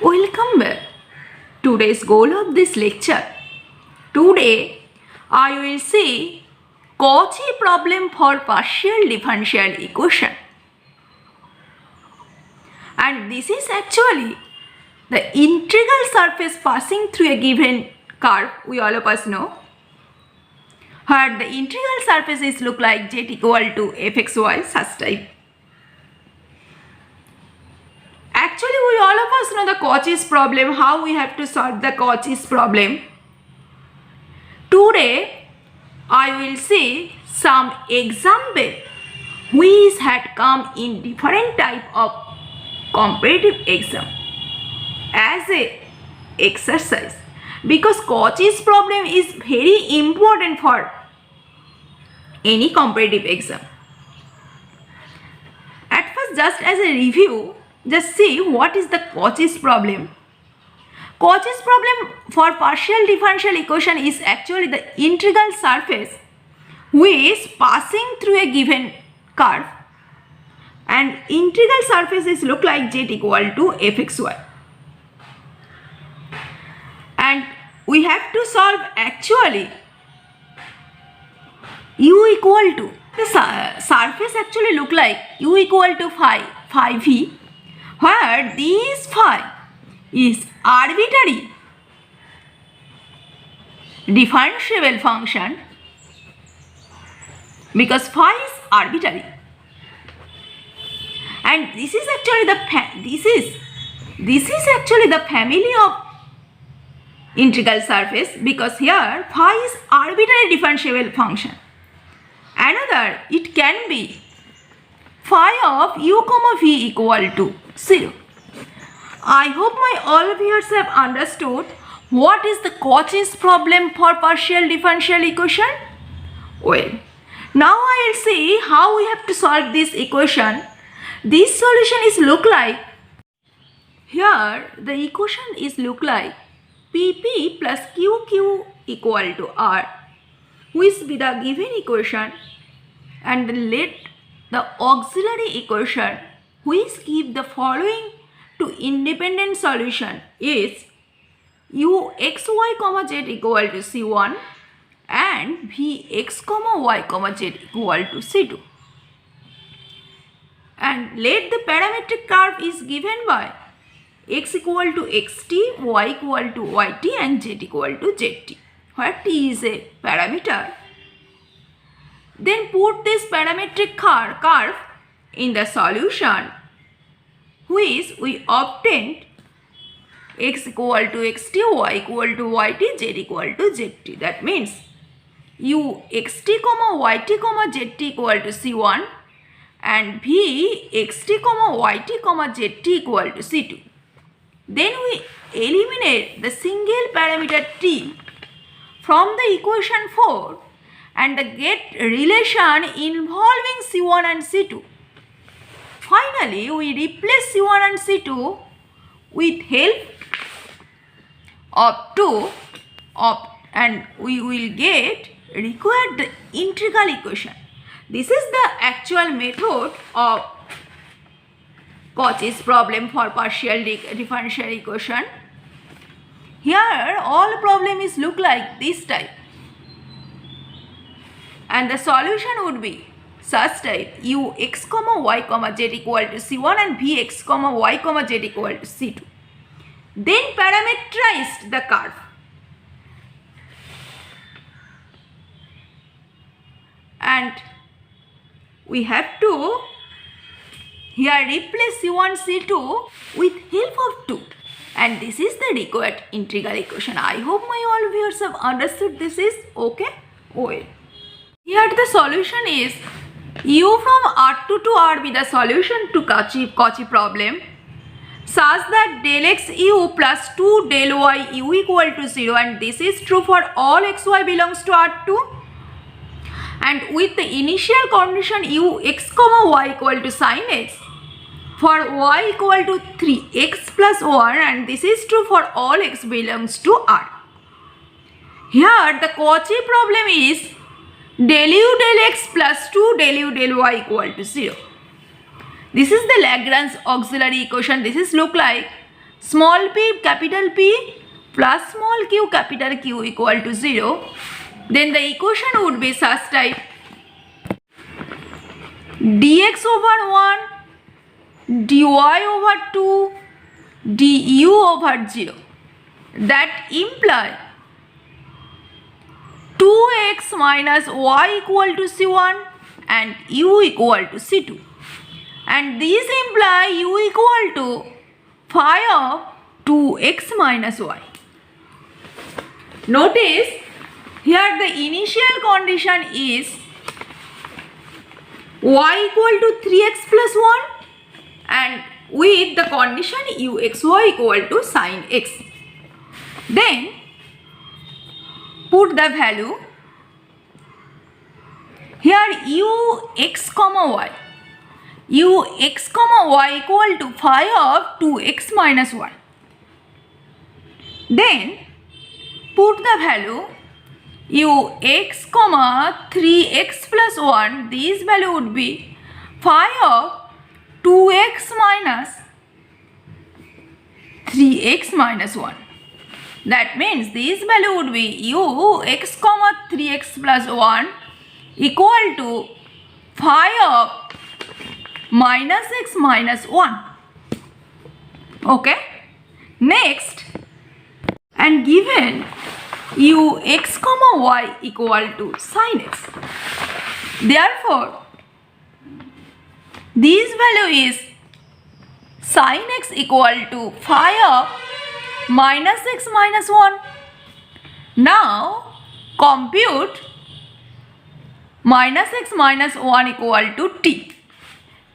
Welcome back. Today's goal of this lecture. Today I will see Cauchy problem for partial differential equation. And this is actually the integral surface passing through a given curve, we all of us know, where the integral surfaces look like z equal to fxy such type. Actually, we all of us know the Cauchy's problem, how we have to solve the Cauchy's problem. Today, I will see some example which had come in different type of comparative exam as a exercise, because Cauchy's problem is very important for any comparative exam. At first, just as a review, just see what is the Cauchy's problem. Cauchy's problem for partial differential equation is actually the integral surface which is passing through a given curve, and integral surfaces look like z equal to fxy. And we have to solve actually u equal to, the surface actually look like u equal to phi v, where this phi is arbitrary differentiable function, because phi is arbitrary, and this is actually this is actually the family of integral surface, because here phi is arbitrary differentiable function. Another, it can be phi of u comma v equal to 0. I hope my all viewers have understood what is the Cauchy's problem for partial differential equation. Well, now I will see how we have to solve this equation. This solution is look like, here the equation is look like pp plus qq equal to r, which be the given equation, and then let the auxiliary equation which give the following to independent solution is u xy comma z equal to c1 and vx comma y comma z equal to c2, and let the parametric curve is given by x equal to xt, y equal to yt and z equal to zt, where t is a parameter. Then put this parametric curve in the solution, which we obtained x equal to xt, y equal to yt, z equal to zt. That means u xt comma yt comma zt equal to c1 and v xt comma yt comma zt equal to c2. Then we eliminate the single parameter t from the equation 4 and get relation involving c1 and c2. Finally, we replace c1 and c2 with help of 2 and we will get required integral equation. This is the actual method of Cauchy's problem for partial differential equation. Here all problem is look like this type, and the solution would be such type u x comma y comma z equal to c1 and vx comma y comma z equal to c2. Then parameterized the curve, and we have to here replace c1 c2 with help of 2, and this is the required integral equation. I hope my all viewers have understood this is okay. Well, here the solution is u from R2 to R be the solution to Cauchy problem. such that del x u plus 2 del y u equal to 0, and this is true for all xy belongs to R2, and with the initial condition u x comma y equal to sin x for y equal to 3x plus 1, and this is true for all x belongs to R. Here the Cauchy problem is del u del x plus 2 del u del y equal to 0. This is the Lagrange auxiliary equation. This is look like small p capital P plus small q capital Q equal to 0. Then the equation would be such type: dx over 1 dy over 2 du over 0. That imply 2x minus y equal to c1 and u equal to c2. And these imply u equal to phi of 2x minus y. Notice here the initial condition is y equal to 3x plus 1, and with the condition uxy equal to sin x. Then put the value here ux comma y. Ux comma y equal to phi of 2x minus 1. Then put the value ux comma 3x plus 1. This value would be phi of 2x minus 3x minus 1. That means this value would be ux comma 3x plus 1 equal to phi of minus x minus 1. Okay. Next, and given ux comma y equal to sin x, therefore this value is sin x equal to phi of minus x minus 1. Now compute minus x minus 1 equal to t.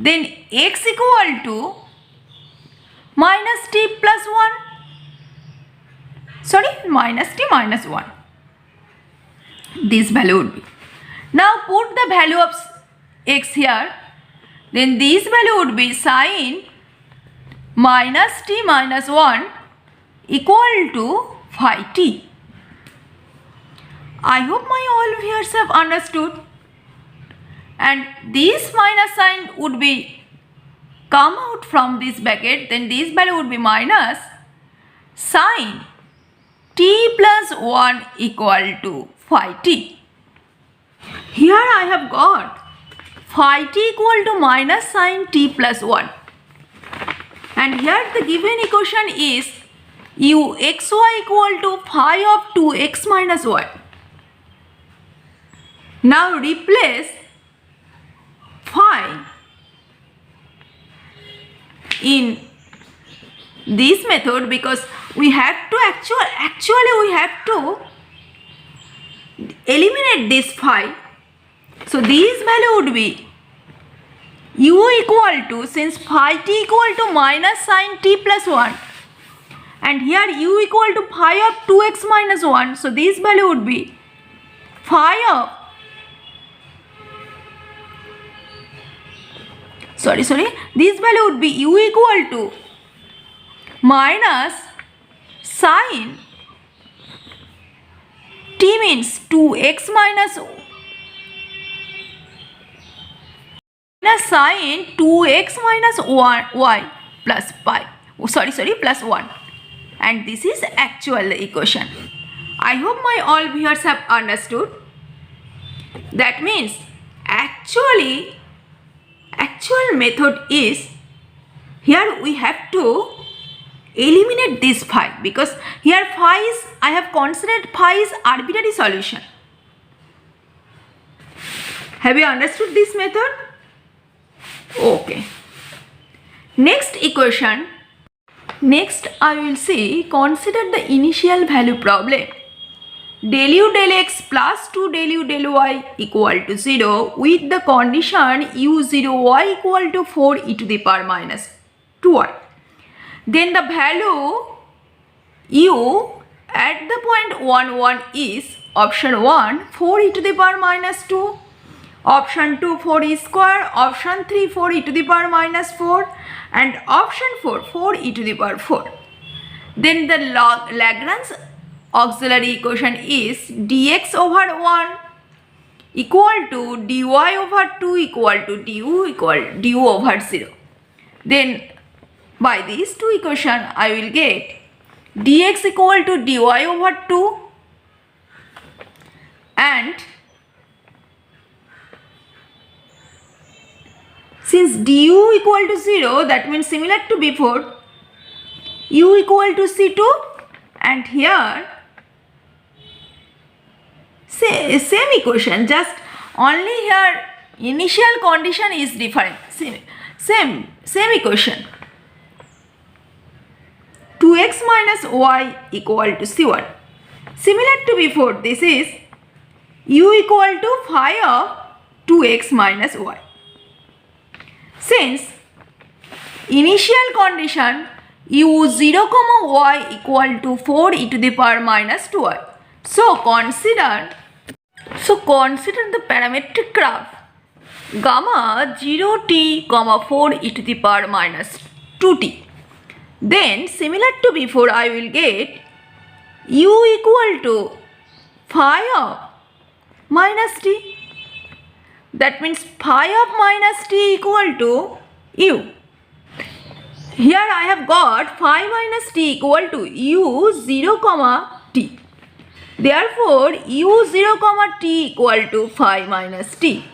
Then x equal to minus t plus 1. Sorry, minus t minus 1. This value would be. Now put the value of x here. Then this value would be sin minus t minus 1 equal to phi t. I hope my all viewers have understood. And this minus sign would be come out from this bracket, then this value would be minus sin t plus 1 equal to phi t. Here I have got phi t equal to minus sin t plus 1. And here the given equation is uxy equal to phi of 2x minus y. Now replace phi in this method, because we have to actually we have to eliminate this phi. So this value would be u equal to, since phi t equal to minus sin t plus 1, and here u equal to phi of 2x minus 1, so this value would be phi of this value would be u equal to minus sin t means 2x minus sin 2x minus 1y plus pi. Plus 1. And this is actual equation. I hope my all viewers have understood. That means actual method is, here we have to eliminate this phi, because here phi is, I have considered phi is arbitrary solution. Have you understood this method? Okay. Next equation. Next I will see, consider the initial value problem. Del u del x plus 2 del u del y equal to 0 with the condition u0y equal to 4 e to the power minus 2y. Then the value u at the point 1 1 is option 1 4 e to the power minus 2, option 2 4 e square, option 3 4 e to the power minus 4 and option 4 4 e to the power 4. Then the Lagrange auxiliary equation is dx over 1 equal to dy over 2 equal to du over 0. Then by these two equations I will get dx equal to dy over 2 and since du equal to 0, that means similar to before, u equal to c2 and here same equation, just only here initial condition is different. Same equation. 2x minus y equal to c1. Similar to before, this is u equal to phi of 2x minus y. Since initial condition u0 comma y equal to 4 e to the power minus 2y. So consider the parametric graph gamma 0t comma 4 e to the power minus 2t. Then similar to before I will get u equal to phi of minus t. That means phi of minus t equal to u. Here I have got phi minus t equal to u0 comma t. Therefore u0 comma t equal to phi minus t.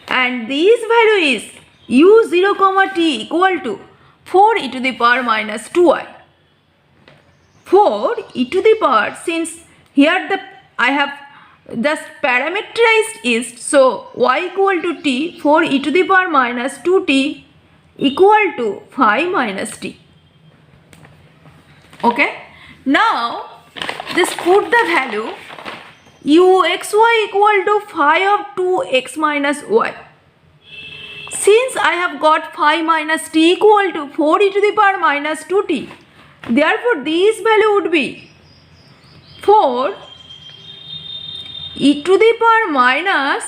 And this value is u0 comma t equal to 4 e to the power minus 2y. 4 e to the power, since here I have just parameterized is, so y equal to t, 4 e to the power minus 2t equal to phi minus t. Okay. Now just put the value uxy equal to phi of 2x minus y. Since I have got phi minus t equal to 4 e to the power minus 2t, therefore this value would be 4 e to the power minus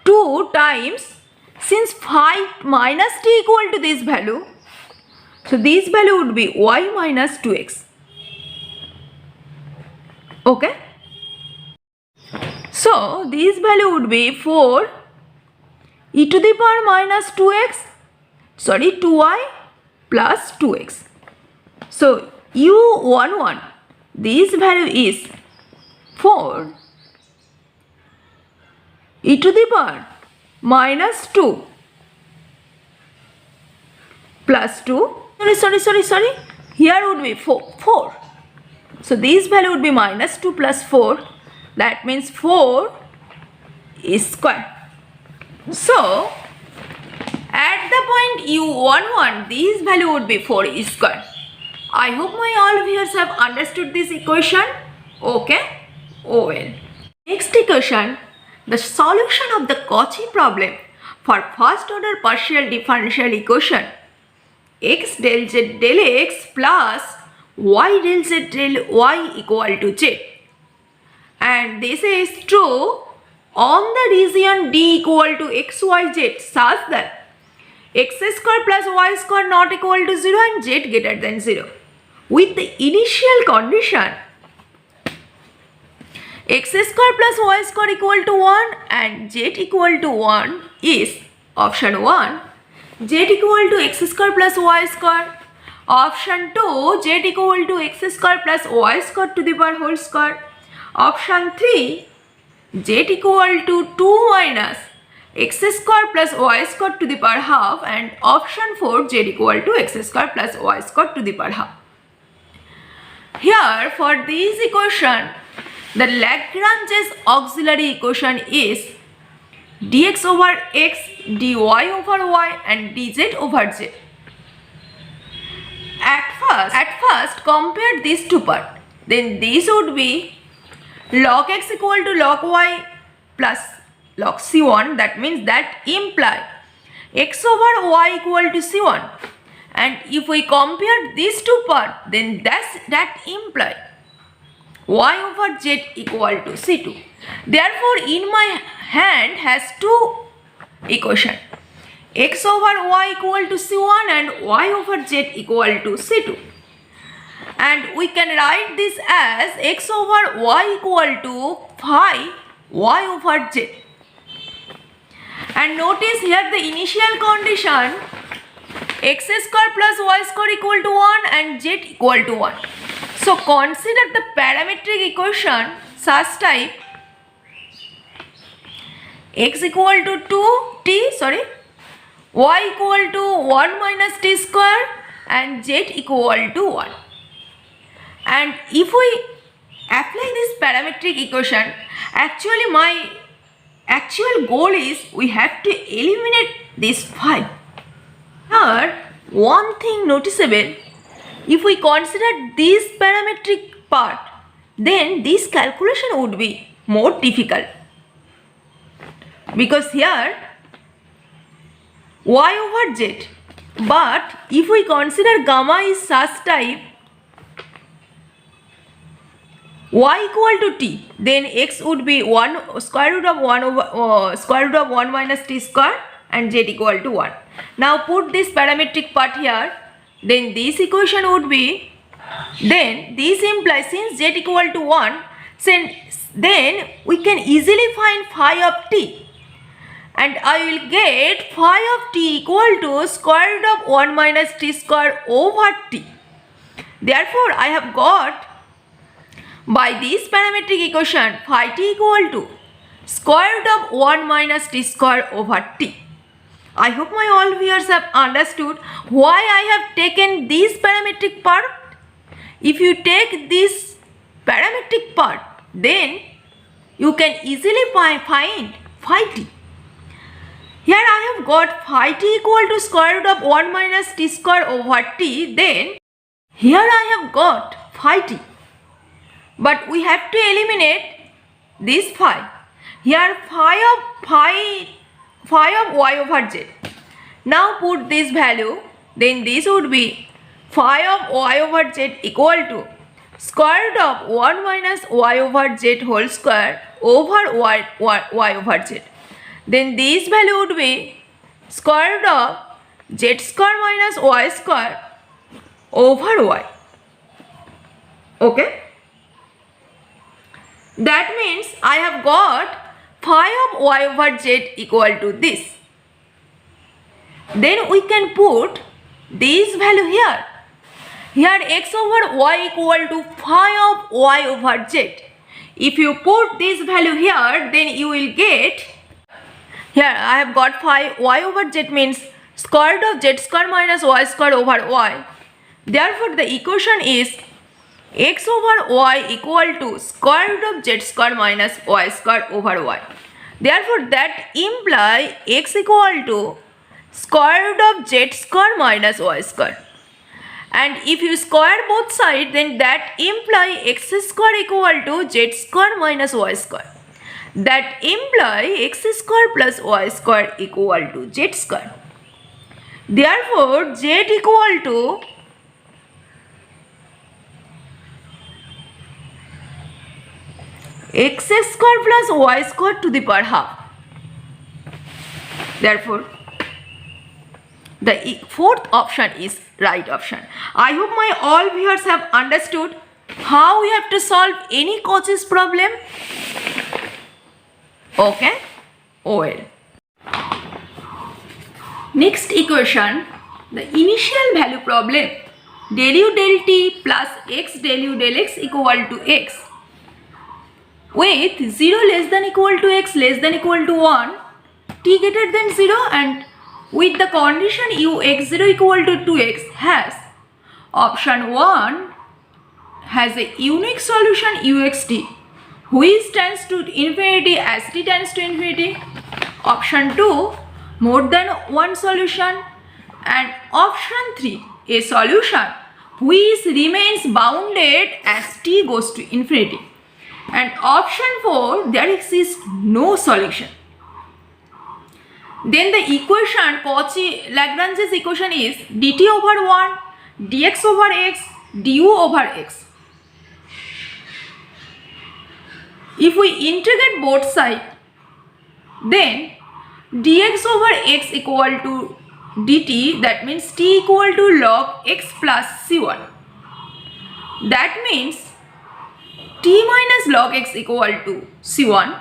2 times, since phi minus t equal to this value, so this value would be y minus 2x. Okay. So this value would be 4 e to the power minus 2y plus 2x. So u11, this value is 4 e to the power minus 2 plus 2, sorry, here would be 4. So this value would be minus 2 plus 4, that means 4 is square. So at the point u11, this value would be 4 is square. I hope my all viewers have understood this equation. Okay. Oh well. Next equation, the solution of the Cauchy problem for first order partial differential equation x del z del x plus y del z del y equal to z. And this is true on the region D equal to xyz such that x square plus y square not equal to 0 and z greater than 0. With the initial condition x square plus y square equal to 1 and z equal to 1 is option 1 z equal to x square plus y square, option 2 z equal to x square plus y square to the power whole square, option 3 z equal to 2 minus x square plus y square to the power half and option 4 z equal to x square plus y square to the power half. Here for this equation, the Lagrange's auxiliary equation is dx over x, dy over y and dz over z. At first compare these two parts. Then this would be log x equal to log y plus log c1. That means that imply x over y equal to c1 and if we compare these two parts, then that imply y over z equal to C2. Therefore, in my hand has two equation, x over y equal to C1 and y over z equal to C2. And we can write this as x over y equal to phi y over z. And notice here the initial condition, x square plus y square equal to 1 and z equal to 1. So consider the parametric equation such type x equal to 2t, y equal to 1 minus t square and z equal to 1. And if we apply this parametric equation, actually my actual goal is we have to eliminate this phi. Here, one thing noticeable, if we consider this parametric part, then this calculation would be more difficult. Because here, y over z, but if we consider gamma is such type, y equal to t, then x would be 1 square root of 1 minus t square and z equal to 1. Now put this parametric part here, then this equation would be, then this implies since z equal to 1, then we can easily find phi of t, and I will get phi of t equal to square root of 1 minus t square over t. Therefore, I have got by this parametric equation phi t equal to square root of 1 minus t square over t. I hope my all viewers have understood why I have taken this parametric part. If you take this parametric part, then you can easily find phi t. Here I have got phi t equal to square root of 1 minus t square over t. Then here I have got phi t. But we have to eliminate this phi. Here phi of y over z. Now put this value, then this would be phi of y over z equal to square root of 1 minus y over z whole square over y over z. Then this value would be square root of z square minus y square over y. Okay? That means I have got phi of y over z equal to this. Then we can put this value here. Here x over y equal to phi of y over z. If you put this value here, then you will get, here I have got phi y over z means square root of z square minus y square over y. Therefore, the equation is x over y equal to square root of z square minus y square over y. Therefore, that imply x equal to square root of z square minus y square. And if you square both sides, then that imply x square equal to z square minus y square. That imply x square plus y square equal to z square. Therefore, z equal to x square plus y square to the power half. Therefore, the fourth option is right option. I hope my all viewers have understood how we have to solve any Cauchy's problem. Okay? Well. Next equation, the initial value problem, del u del t plus x del u del x equal to x. With 0 less than equal to x less than equal to 1, t greater than 0, and with the condition u x0 equal to 2x has option 1 has a unique solution uxt which tends to infinity as t tends to infinity. Option 2 more than one solution, and option 3 a solution which remains bounded as t goes to infinity. And option 4 there exists no solution. Then the equation, Cauchy-Lagrange's equation is dt over 1, dx over x, du over x. If we integrate both sides, then dx over x equal to dt, that means t equal to log x plus c1. That means t minus log x equal to c1.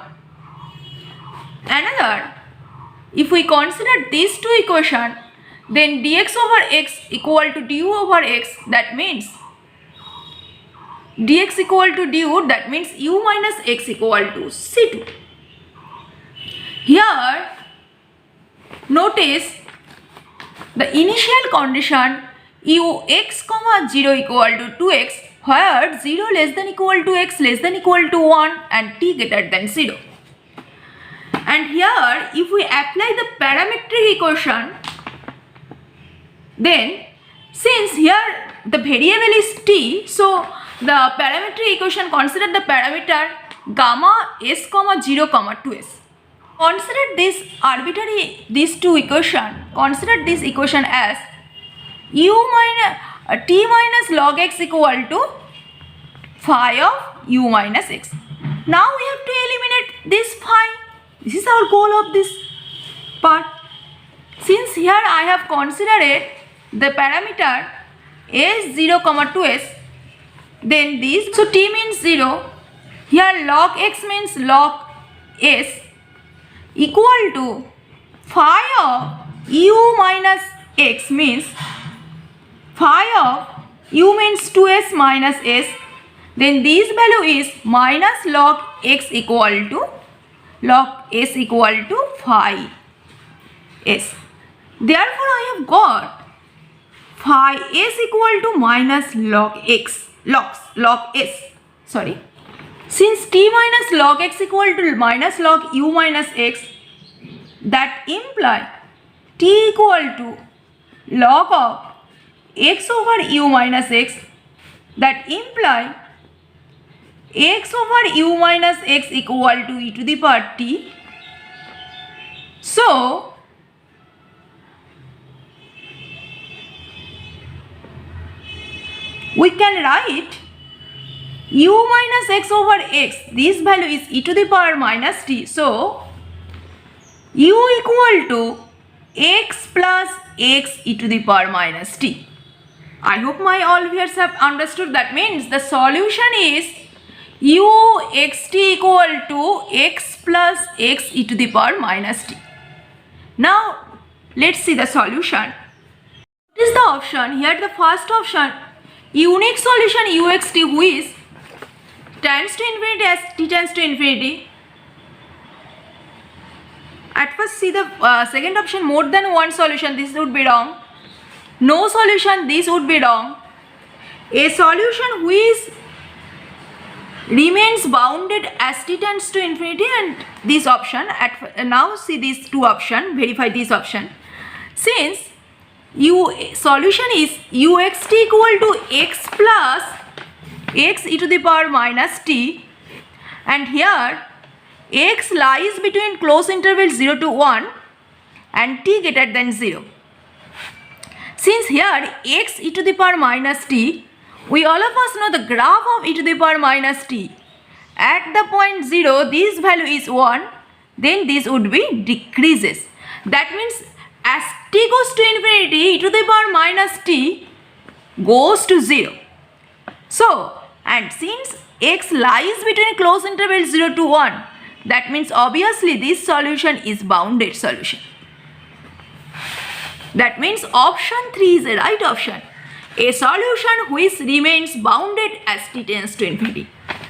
Another, if we consider these two equations, then dx over x equal to du over x, that means dx equal to du, that means u minus x equal to c2. Here, notice the initial condition ux comma 0 equal to 2x, where 0 less than equal to x less than equal to 1 and t greater than 0. And here, if we apply the parametric equation, then since here the variable is t, so the parametric equation consider the parameter gamma s comma 0 comma 2s. Consider this arbitrary, these two equation, consider this equation as u minus t minus log x equal to phi of u minus x. Now we have to eliminate this phi. This is our goal of this part. Since here I have considered the parameter s0 comma 2s, then this, so t means 0, here log x means log s equal to phi of u minus x, means phi of u means 2s minus s, then this value is minus log x equal to log s equal to phi s. Therefore, I have got phi s equal to minus log x, log s, sorry. Since t minus log x equal to minus log u minus x, that imply t equal to log of x over u minus x, that imply x over u minus x equal to e to the power t. So, we can write u minus x over x, this value is e to the power minus t. So, u equal to x plus x e to the power minus t. I hope my all viewers have understood. That means the solution is u xt equal to x plus x e to the power minus t. Now, let's see the solution. What is the option? Here the first option, unique solution uxt, which tends to infinity as t tends to infinity. At first see the second option, more than one solution, this would be wrong. No solution, this would be wrong. A solution which remains bounded as t tends to infinity, and this option. Now see these two options, verify this option. Since solution is uxt equal to x plus x e to the power minus t, and here x lies between close interval 0 to 1 and t greater than 0. Since here x e to the power minus t, we all of us know the graph of e to the power minus t. At the point 0, this value is 1, then this would be decreases. That means as t goes to infinity, e to the power minus t goes to 0. So, and since x lies between close interval 0 to 1, that means obviously this solution is bounded solution. That means option 3 is the right option. A solution which remains bounded as t tends to infinity.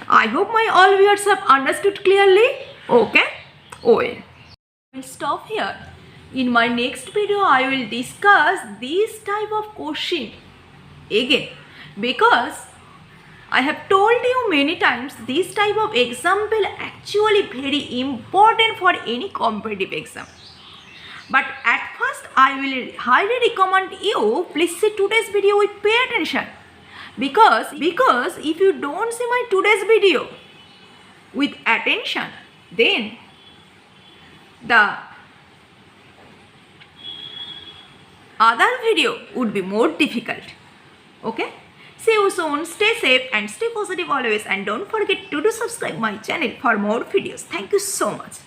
I hope my all viewers have understood clearly. Okay? Well, we'll stop here. In my next video, I will discuss this type of question again, because I have told you many times this type of example actually very important for any competitive exam. But at first I will highly recommend you please see today's video with pay attention, because if you don't see my today's video with attention, then the other video would be more difficult. Okay? See you soon. Stay safe and stay positive always, and don't forget to subscribe my channel for more videos. Thank you so much.